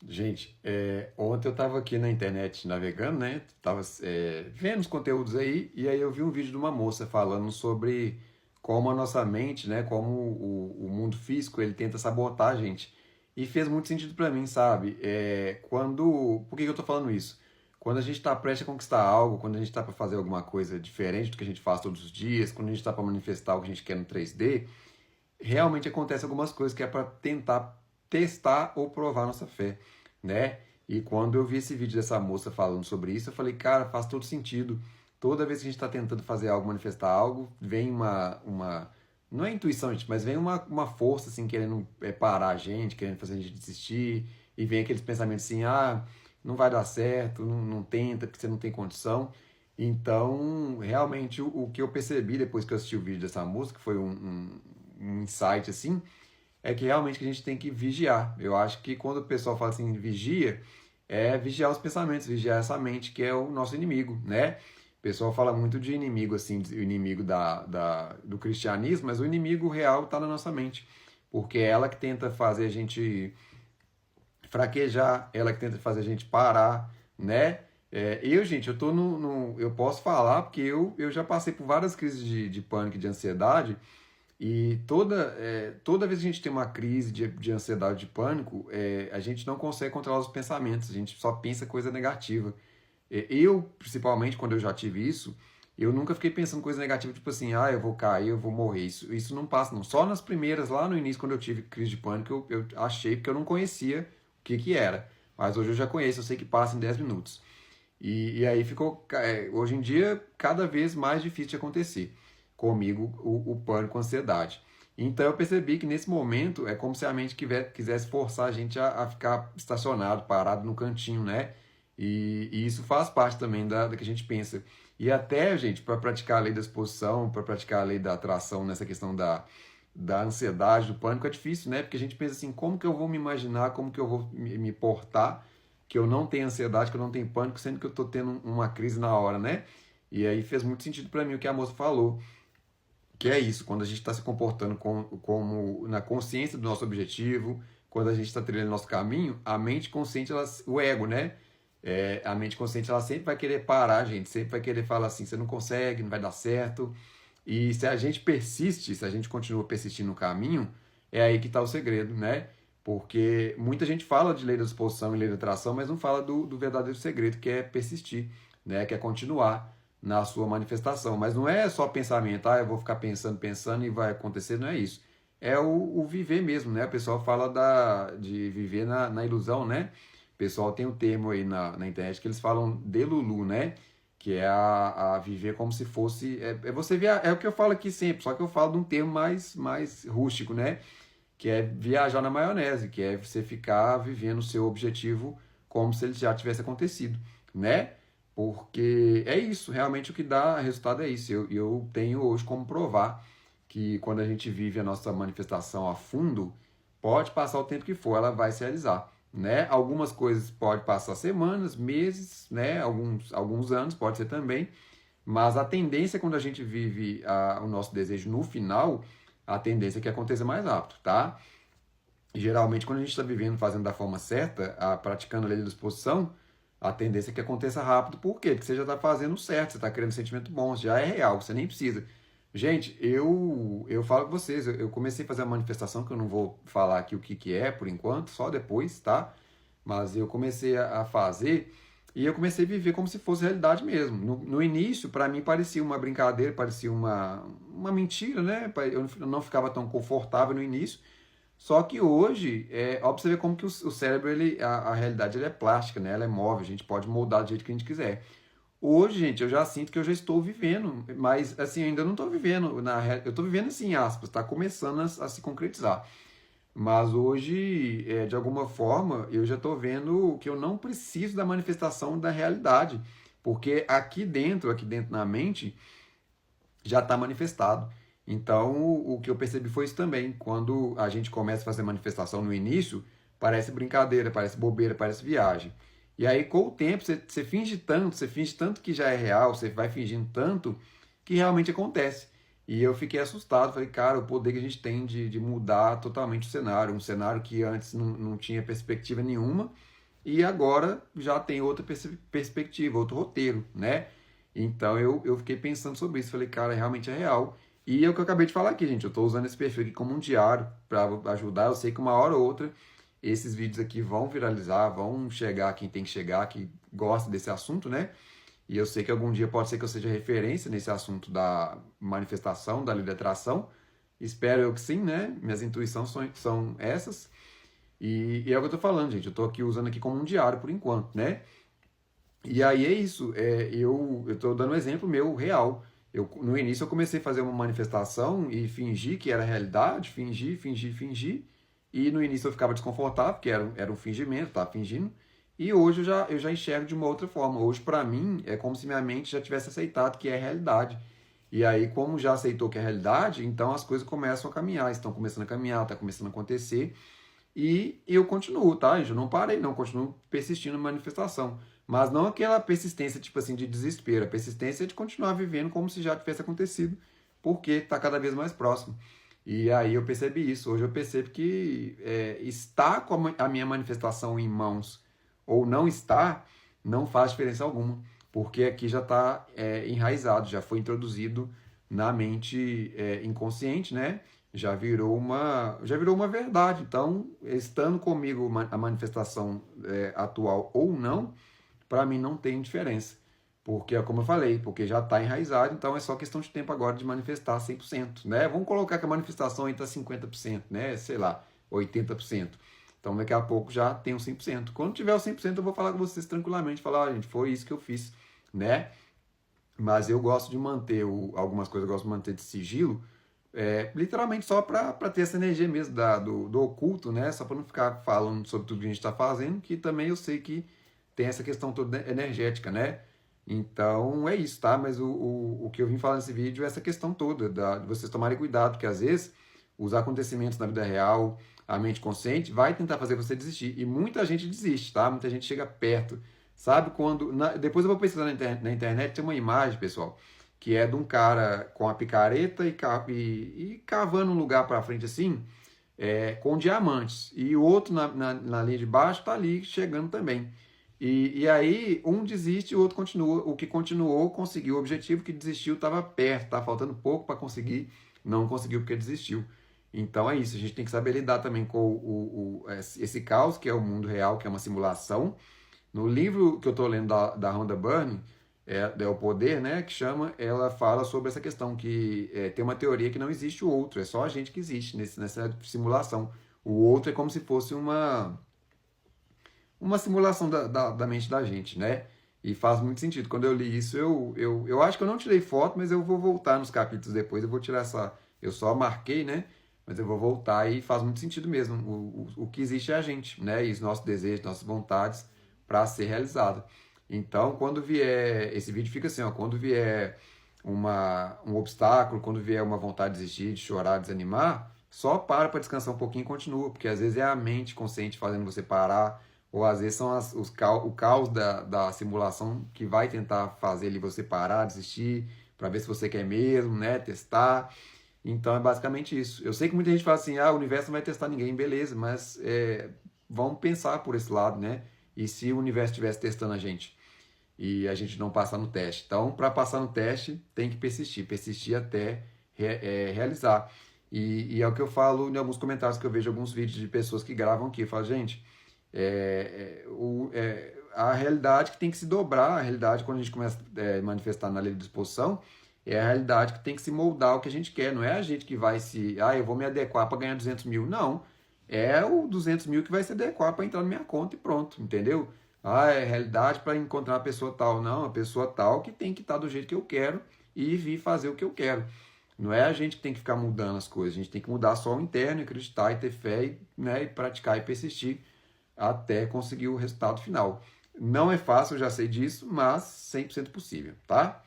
Gente, ontem eu estava aqui na internet navegando, né? Tava vendo os conteúdos aí, e aí eu vi um vídeo de uma moça falando sobre como a nossa mente, né? Como o mundo físico, ele tenta sabotar a gente. E fez muito sentido para mim, sabe? Por que que eu tô falando isso? Quando a gente está prestes a conquistar algo, quando a gente está para fazer alguma coisa diferente do que a gente faz todos os dias, quando a gente está para manifestar o que a gente quer no 3D, realmente acontece algumas coisas que é para tentar testar ou provar nossa fé, né? E quando eu vi esse vídeo dessa moça falando sobre isso, eu falei, cara, faz todo sentido. Toda vez que a gente está tentando fazer algo, manifestar algo, vem não é intuição, gente, mas vem uma força, assim, querendo parar a gente, querendo fazer a gente desistir, e vem aqueles pensamentos assim, ah, não vai dar certo, não tenta, porque você não tem condição. Então, realmente, o que eu percebi depois que eu assisti o vídeo dessa música, foi um insight assim, é que realmente que a gente tem que vigiar. Eu acho que quando o pessoal fala assim, vigia, é vigiar os pensamentos, vigiar essa mente que é o nosso inimigo, né? O pessoal fala muito de inimigo, assim, o inimigo do cristianismo, mas o inimigo real está na nossa mente, porque é ela que tenta fazer a gente fraquejar, ela que tenta fazer a gente parar, né? Gente, eu tô eu posso falar porque eu já passei por várias crises de pânico e de ansiedade, e toda vez que a gente tem uma crise de ansiedade, de pânico, a gente não consegue controlar os pensamentos, a gente só pensa coisa negativa. Eu, principalmente, quando eu já tive isso, eu nunca fiquei pensando coisa negativa, tipo assim, ah, eu vou cair, eu vou morrer. Isso não passa, não. Só nas primeiras, lá no início, quando eu tive crise de pânico, eu achei, porque eu não conhecia o que que era. Mas hoje eu já conheço, eu sei que passa em 10 minutos. E aí ficou, hoje em dia, cada vez mais difícil de acontecer comigo o pânico, a ansiedade. Então eu percebi que nesse momento é como se a mente quisesse forçar a gente a ficar estacionado, parado no cantinho, né? E isso faz parte também da que a gente pensa. E até, gente, para praticar a lei da exposição, para praticar a lei da atração nessa questão da ansiedade, do pânico, é difícil, né? Porque a gente pensa assim, como que eu vou me imaginar, como que eu vou me portar, que eu não tenho ansiedade, que eu não tenho pânico, sendo que eu estou tendo uma crise na hora, né? E aí fez muito sentido para mim o que a moça falou, que é isso, quando a gente está se comportando como na consciência do nosso objetivo, quando a gente está trilhando nosso caminho, a mente consciente, o ego, né? A mente consciente, ela sempre vai querer parar a gente, sempre vai querer falar assim, você não consegue, não vai dar certo. E se a gente persiste, se a gente continua persistindo no caminho, é aí que está o segredo, né? Porque muita gente fala de lei da disposição e lei da atração, mas não fala do verdadeiro segredo, que é persistir, né? Que é continuar na sua manifestação. Mas não é só pensamento, ah, eu vou ficar pensando, pensando e vai acontecer, não é isso. É o viver mesmo, né? O pessoal fala de viver na ilusão, né? O pessoal tem um termo aí na internet que eles falam delulu, né? Que é a viver como se fosse. Você via, é o que eu falo aqui sempre, só que eu falo de um termo mais rústico, né? Que é viajar na maionese, que é você ficar vivendo o seu objetivo como se ele já tivesse acontecido, né? Porque é isso, realmente o que dá resultado é isso. Eu tenho hoje como provar que quando a gente vive a nossa manifestação a fundo, pode passar o tempo que for, ela vai se realizar, né? Algumas coisas pode passar semanas, meses, né? Alguns anos, pode ser também, mas a tendência quando a gente vive o nosso desejo no final, a tendência é que aconteça mais rápido, tá? E, geralmente, quando a gente está vivendo, fazendo da forma certa, praticando a lei da disposição, a tendência é que aconteça rápido. Por quê? Porque você já está fazendo certo, você está criando um sentimento bom, já é real, você nem precisa. Gente, eu falo com vocês, eu comecei a fazer a manifestação, que eu não vou falar aqui o que, que é por enquanto, só depois, tá? Mas eu comecei a fazer e eu comecei a viver como se fosse realidade mesmo. No início, para mim, parecia uma brincadeira, parecia uma mentira, né? Eu não ficava tão confortável no início. Só que hoje, ó, pra você ver como que o cérebro, a realidade ele é plástica, né? Ela é móvel, a gente pode moldar do jeito que a gente quiser. Hoje, gente, eu já sinto que eu já estou vivendo, mas assim, eu ainda não estou vivendo, eu estou vivendo assim, em aspas, está começando a se concretizar. Mas hoje, de alguma forma, eu já estou vendo que eu não preciso da manifestação da realidade, porque aqui dentro na mente, já está manifestado. Então, o que eu percebi foi isso também. Quando a gente começa a fazer manifestação no início, parece brincadeira, parece bobeira, parece viagem. E aí, com o tempo, você finge tanto que já é real, você vai fingindo tanto que realmente acontece. E eu fiquei assustado, falei, cara, o poder que a gente tem de mudar totalmente o cenário, um cenário que antes não tinha perspectiva nenhuma, e agora já tem outra perspectiva, outro roteiro, né? Então eu fiquei pensando sobre isso, falei, cara, realmente é real. E é o que eu acabei de falar aqui, gente, eu estou usando esse perfil aqui como um diário para ajudar, eu sei que uma hora ou outra esses vídeos aqui vão viralizar, vão chegar a quem tem que chegar, que gosta desse assunto, né? E eu sei que algum dia pode ser que eu seja referência nesse assunto da manifestação, da lei da atração. Espero eu que sim, né? Minhas intuições são essas. E é o que eu tô falando, gente. Eu tô aqui usando aqui como um diário por enquanto, né? E aí é isso. Eu tô dando um exemplo meu real. No início eu comecei a fazer uma manifestação e fingir que era realidade, fingir. E no início eu ficava desconfortável, porque era um fingimento, tava fingindo. E hoje eu já enxergo de uma outra forma. Hoje, para mim, é como se minha mente já tivesse aceitado que é realidade. E aí, como já aceitou que é realidade, então as coisas começam a caminhar, estão começando a caminhar, está começando a acontecer. E eu continuo, tá? Eu não parei, não, continuo persistindo na manifestação. Mas não aquela persistência, tipo assim, de desespero. A persistência é de continuar vivendo como se já tivesse acontecido, porque está cada vez mais próximo. E aí eu percebi isso. Hoje eu percebo que estar com a minha manifestação em mãos ou não estar, não faz diferença alguma, porque aqui já está enraizado, já foi introduzido na mente inconsciente, né? Já virou uma verdade. Então, estando comigo a manifestação atual ou não, para mim não tem diferença. Porque é como eu falei, porque já está enraizado, então é só questão de tempo agora de manifestar 100%, né? Vamos colocar que a manifestação aí está 50%, né? Sei lá, 80%. Então daqui a pouco já tem os 100%. Quando tiver os 100%, eu vou falar com vocês tranquilamente, falar, gente, foi isso que eu fiz, né? Mas eu gosto de manter algumas coisas, eu gosto de manter de sigilo, literalmente só para ter essa energia mesmo do oculto, né? Só para não ficar falando sobre tudo que a gente está fazendo, que também eu sei que tem essa questão toda energética, né? Então é isso, tá? Mas o que eu vim falar nesse vídeo é essa questão toda, de vocês tomarem cuidado, porque às vezes os acontecimentos na vida real, a mente consciente, vai tentar fazer você desistir. E muita gente desiste, tá? Muita gente chega perto. Sabe quando. Depois eu vou pesquisar na internet, tem uma imagem, pessoal, que é de um cara com a picareta e cavando um lugar para frente assim, com diamantes. E o outro na linha de baixo está ali chegando também. E aí, um desiste e o outro continua. O que continuou conseguiu o objetivo, o que desistiu estava perto, estava faltando pouco para conseguir, não conseguiu porque desistiu. Então é isso, a gente tem que saber lidar também com esse caos, que é o mundo real, que é uma simulação. No livro que eu estou lendo da Rhonda Byrne, é o Poder, né, que chama, ela fala sobre essa questão, que tem uma teoria que não existe o outro, é só a gente que existe nessa simulação. O outro é como se fosse uma simulação da mente da gente, né? E faz muito sentido. Quando eu li isso, eu acho que eu não tirei foto, mas eu vou voltar nos capítulos depois, eu vou tirar essa. Eu só marquei, né? Mas eu vou voltar e faz muito sentido mesmo. O que existe é a gente, né? E os nossos desejos, nossas vontades para ser realizado. Então, quando vier. Esse vídeo fica assim, ó. Quando vier um obstáculo, quando vier uma vontade de desistir, de chorar, desanimar, só para descansar um pouquinho e continua, porque às vezes é a mente consciente fazendo você parar, ou às vezes são o caos da simulação que vai tentar fazer ali você parar, desistir, para ver se você quer mesmo, né? Testar. Então é basicamente isso. Eu sei que muita gente fala assim, o universo não vai testar ninguém, beleza, mas vamos pensar por esse lado, né? E se o universo estivesse testando a gente e a gente não passar no teste? Então, para passar no teste, tem que persistir até realizar. E é o que eu falo em alguns comentários que eu vejo, alguns vídeos de pessoas que gravam aqui. Eu falo, gente, a realidade que tem que se dobrar, a realidade quando a gente começa a manifestar na lei de disposição, é a realidade que tem que se moldar ao que a gente quer. Não é a gente que vai eu vou me adequar para ganhar 200 mil. Não. É o 200 mil que vai se adequar para entrar na minha conta e pronto, entendeu? É realidade para encontrar a pessoa tal. Não, a pessoa tal que tem que estar do jeito que eu quero e vir fazer o que eu quero. Não é a gente que tem que ficar mudando as coisas. A gente tem que mudar só o interno, acreditar e ter fé, né, e praticar e persistir até conseguir o resultado final. Não é fácil, eu já sei disso, mas 100% possível, tá?